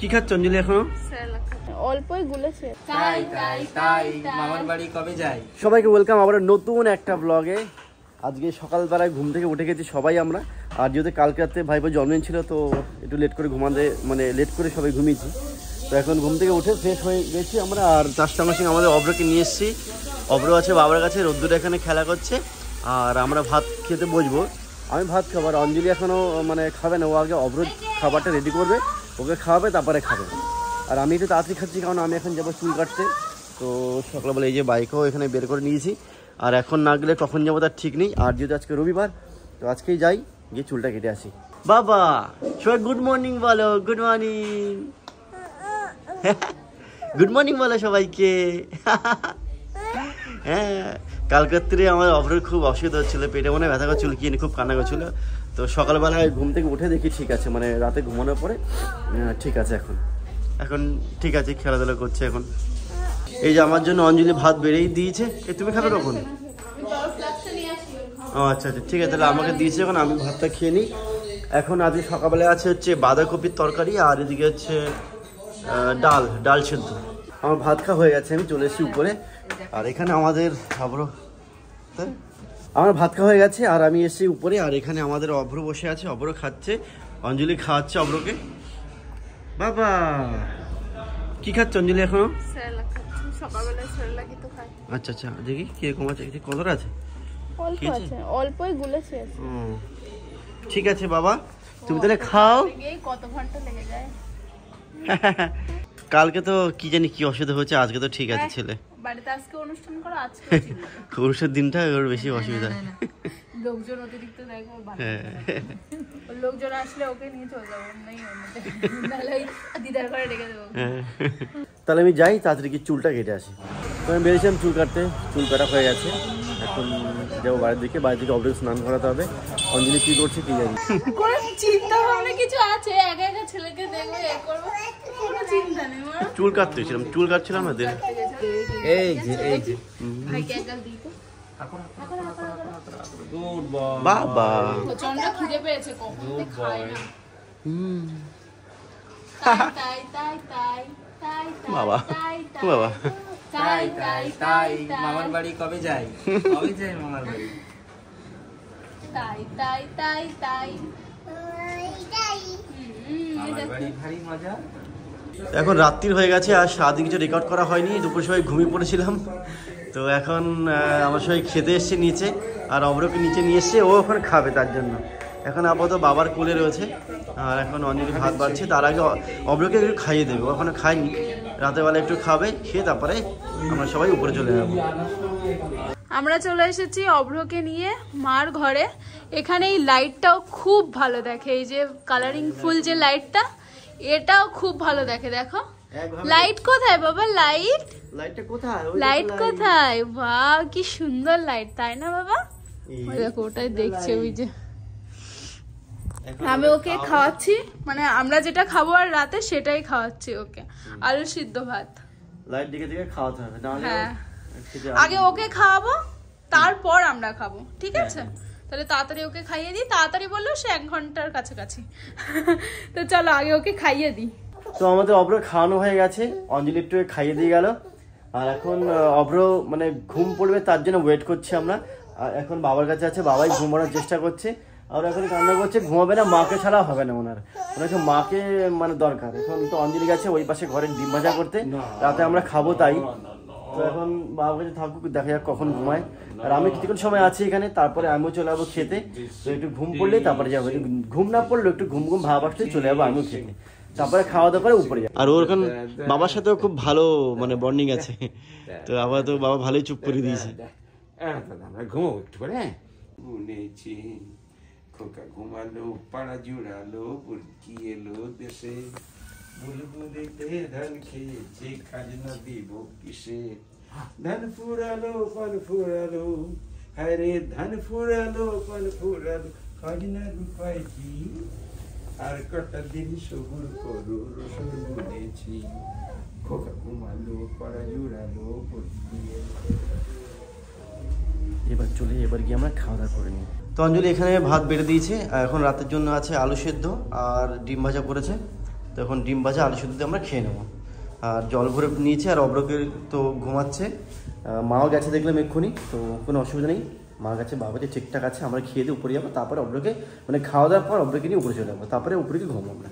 কি খাচ্ছ অঞ্জলি এখনো? অল্পই গুলেছে। তাই মামার বাড়ি কবে যাই? সবাইকে ওয়েলকাম আবার নতুন একটা ব্লগে। আজকে সকালবেলায় ঘুম থেকে উঠে গেছি সবাই আমরা। আর যেহেতু কালকে রাতে ভাইপোর জন্মদিন ছিল তো একটু লেট করে ঘুমাতে মানে লেট করে সবাই ঘুমিয়েছি। তো এখন ঘুম থেকে উঠে ফ্রেশ হয়ে গেছি আমরা। আর তার সঙ্গে সঙ্গে আমাদের অব্রকে নিয়ে এসেছি। অব্র আছে বাবার কাছে, রোদ্দুরে এখানে খেলা করছে। আর আমরা ভাত খেতে বসবো। আমি ভাত খাবো আর অঞ্জলি এখনও মানে খাবে না, ও আগে অব্র খাবারটা রেডি করবে, ওকে খাওয়াবে তারপরে খাবে। আর আমি একটু তাড়াতাড়ি খাচ্ছি কারণ আমি এখন যাবো চুল কাটতে। তো সকালবেলা এই যে বাইকও এখানে বের করে নিয়েছি। আর এখন না গেলে কখন যাবো তার ঠিক নেই। আর যেহেতু আজকে রবিবার তো আজকেই যাই, গিয়ে চুলটা কেটে আসি। বাবা সবাই গুড মর্নিং বলো, গুড মর্নিং। গুড মর্নিং বলো সবাইকে। হ্যাঁ, কালকে রাত্রে আমার অপরের খুব অসুবিধা হচ্ছিল, পেটে মনে ব্যথা করছিল, কি খুব কান্না করছিল। তো সকালবেলায় ঘুম থেকে উঠে দেখি ঠিক আছে, মানে রাতে ঘুমানোর পরে ঠিক আছে। এখন ঠিক আছে, খেলাধুলা করছে এখন। এই যে আমার জন্য অঞ্জলি ভাত বেড়েই দিয়েছে। তুমি খাবে কখন? ও আচ্ছা আচ্ছা, ঠিক আছে, তাহলে আমাকে দিয়েছে যখন আমি ভাতটা খেয়ে নিই। এখন আজকে সকালবেলায় আছে হচ্ছে বাঁধাকপির তরকারি আর এদিকে হচ্ছে ডাল সেদ্ধ। আমার ভাত খাওয়া হয়ে গেছে, আমি চলে এসেছি উপরে। আর এখানে আমাদের আমার ভাত খাওয়া হয়ে গেছে আর আমি এসেছি উপরে। আর এখানে আমাদের অভ্র বসে আছে, অভ্র খাচ্ছে, অঞ্জলি খাওয়াচ্ছে অভ্রকে। বাবা কি খাচ্ছে অঞ্জলি এখনো? আচ্ছা আচ্ছা, দেখি কিরকম আছে, কতটা আছে? অল্পই গুলেছে। ঠিক আছে বাবা, তুমি তাহলে খাও। কত ঘন্টা লেগে যায়। কালকে তো কি জানি কি অসুবিধা হয়েছে, আজকে তো ঠিক আছে ছেলে। বাড়িতে আজকে অনুষ্ঠান করা আছে। পুরুষের দিনটা ওর বেশি অসুবিধা। লোকজন অতিরিক্ত দেখো, লোকজন আসলে ওকে নিয়ে চলে যাবো, দিদার ঘরে রেখে দেবো। তাহলে আমি যাই, তাড়াতাড়ি কি চুলটা কেটে আসি। তো আমি বেরিয়েছিলাম চুল কাটতে, চুল কাটা হয়ে গেছে। এখন যাবো বাড়ির দিকে, বাড়ি থেকে অবশ্যই স্নান করাতে হবে। অঞ্জলি কি করছে কি জানি, চিন্তা ভাবনা কিছু আছে, একা একা ছেলেকে দেখবো এ করবো, কোনো চিন্তা নেই। চুল কাটছিলাম না দিন। এই যে ভাইকে একা দিই তো। বাবা প্রচন্ড খিদে পেয়েছে, কখন খায় না। বাবা বাবা তাই মামার বাড়ি কবে যাই? মামার বাড়ি? মামার বাড়ি ভারী মজা। এখন রাত্রির হয়ে গেছে আর সারাদিন কিছু রেকর্ড করা হয়নি, দুপুর সময় ঘুমিয়ে পড়েছিলাম। তো এখন আমার সবাই খেতে এসছে নিচে, আর অব্রকে নিচে নিয়ে এসছে, ও ওখানে খাবে তার জন্য। এখন আপাতত বাবার কোলে রয়েছে। আর এখন অঞ্জলি ভাত বাড়ছে, তার আগে অব্রকে একটু খাইয়ে দেবে, ওখানে খাইনি, রাতের বেলা একটু খাবে, খেয়ে তারপরে আমরা সবাই উপরে চলে যাবো। আমরা চলে এসেছি অভ্রকে নিয়ে মার ঘরে। এখানে এই লাইটটাও খুব ভালো দেখে, এই যে কালারিং ফুল যে লাইটটা, এটাও খুব ভালো দেখে। দেখো লাইট কোথায় বাবা, লাইট কোথায়? বাহ কি সুন্দর লাইট, তাই না বাবা? দেখো ওটাই দেখছে, ওই যে আমি ওকে খাওয়াচ্ছি, মানে আমরা যেটা খাবো আর রাতে সেটাই খাওয়াচ্ছি ওকে, আলু সিদ্ধ ভাত। লাইট দিকে দিকে খাওয়াতে হবে, হ্যাঁ আগে ওকে খাওয়াবো তারপর আমরা খাবো, ঠিক আছে? তাহলে তাড়াতাড়ি ওকে খাইয়ে দিই, তাড়াতাড়ি বললেও সে 1 ঘন্টার কাছাকাছি। তো চলো আগে ওকে খাইয়ে দিই। তো আমাদের অব্র খাওয়ানো হয়ে গেছে, অঞ্জলি একটু খাইয়ে দিয়ে গেল। আর এখন অব্র মানে ঘুম পড়বে তার জন্য ওয়েট করছি আমরা। আর এখন বাবার কাছে আছে, বাবাই ঘুমানোর চেষ্টা করছে। আর এখন কান্না করছে, ঘুমাবে না, মাকে ছাড়া হবে না ওনাকে মাকে মানে দরকার। এখন তো অঞ্জলি গেছে ওই পাশে ঘরে ডিম ভাজা করতে, রাতে আমরা খাবো তাই। তো এখন বাবার কাছে থাকুক, দেখা যাক কখন ঘুমায়। আর আমি কিছুক্ষণ সময় আছি এখানে, তারপরে আমিও চলে যাবো খেতে। তো একটু ঘুম পড়লে তারপরে যাবো, ঘুম না পড়লে একটু ঘুম ভাব আসলে চলে যাবো আমিও খেতে, তারপরে খাওয়া দাওয়া করে উপরে যাবো। আর ওর এখন বাবার সাথেও খুব ভালো মানে বন্ডিং আছে। তো আবার তো বাবা ভালোই চুপ করে দিয়েছে। ঘুমো একটু করে। শুনেছি খোকা ঘুমালো, পাড়া জুড়ালো, বুড়কি এলো দেশে, বুলবুলিতে ধান খেয়েছে, খাজনা দিব কিসে? ধান ফুরালো পান ফুরালো, হরে ধান ফুরালো পান ফুরালো, খাজনার উপায় কি? আর কটা দিন সবুর করো, রসুন বুনেছি, খোকা ঘুমালো, পাড়া জুড়ালো, বুড়কি এলো। এবার চলে, এবার গিয়ে আমরা খাওয়া দাওয়া করে নিই। তো অঞ্জলি এখানে ভাত বেড়ে দিয়েছে, এখন রাতের জন্য আছে আলু সেদ্ধ আর ডিম ভাজা করেছে। তো এখন ডিম ভাজা আলু সিদ্ধ দিয়ে আমরা খেয়ে নেবো। আর জল ভরে নিয়েছে, আর অব্রকে তো ঘুমাচ্ছে, মাও গেছে দেখলাম এক্ষুনি, তো কোনো অসুবিধা নেই, মা গেছে বাবাকে ঠিকঠাক আছে। আমরা খেয়ে দিয়ে উপরে যাবো, তারপরে অব্রকে মানে খাওয়া দাওয়ার পর অব্রকে নিয়ে উপরে চলে যাবো, তারপরে উপরে গিয়ে ঘুমাবো আমরা।